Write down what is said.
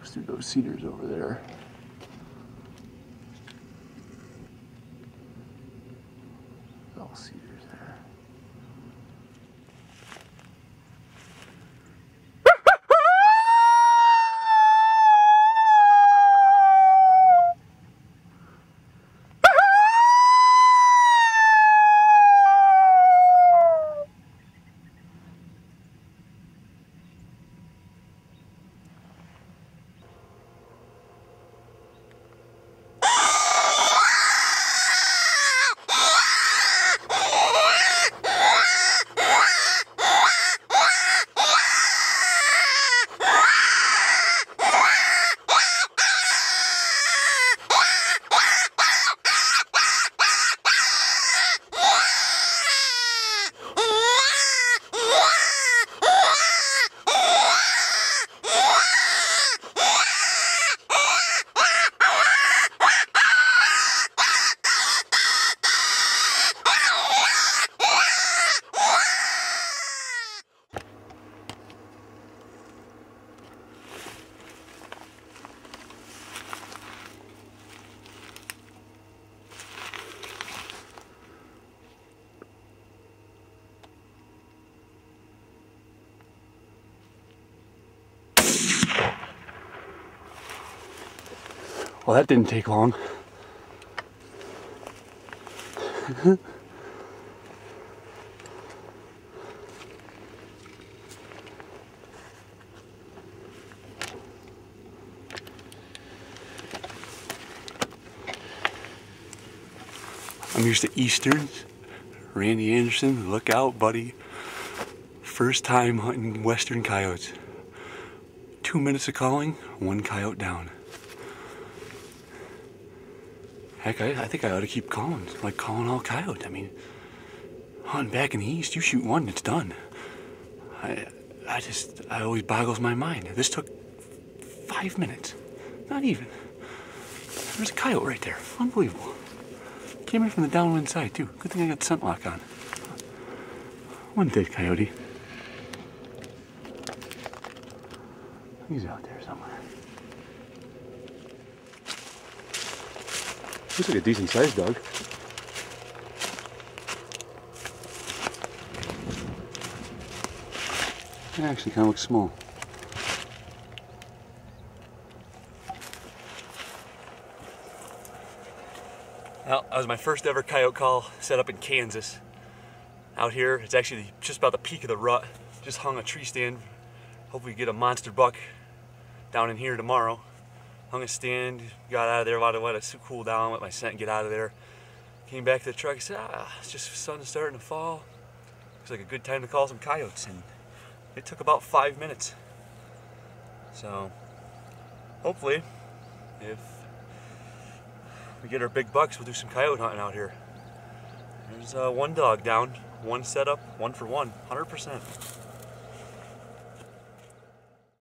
goes through those cedars over there. All cedars there. Well, that didn't take long. I'm used to Easterns. Randy Anderson, look out, buddy. First time hunting western coyotes. 2 minutes of calling, 1 coyote down. Heck, I think I ought to keep calling, like calling all coyotes. I mean, hunting back in the east, you shoot one, it's done. I always boggles my mind. This took 5 minutes, not even. There's a coyote right there, unbelievable. Came in from the downwind side too. Good thing I got the scent lock on. One dead coyote. He's out there somewhere. Looks like a decent sized dog. It actually kind of looks small. Well, that was my first ever coyote call set up in Kansas. Out here, it's actually just about the peak of the rut. Just hung a tree stand. Hopefully get a monster buck down in here tomorrow. Hung a stand, got out of there, let it cool down, let my scent get out of there. Came back to the truck and said, it's just sun starting to fall. Looks like a good time to call some coyotes. And it took about 5 minutes. So, hopefully, if we get our big bucks, we'll do some coyote hunting out here. There's 1 dog down, 1 setup, 1 for 1, 100%.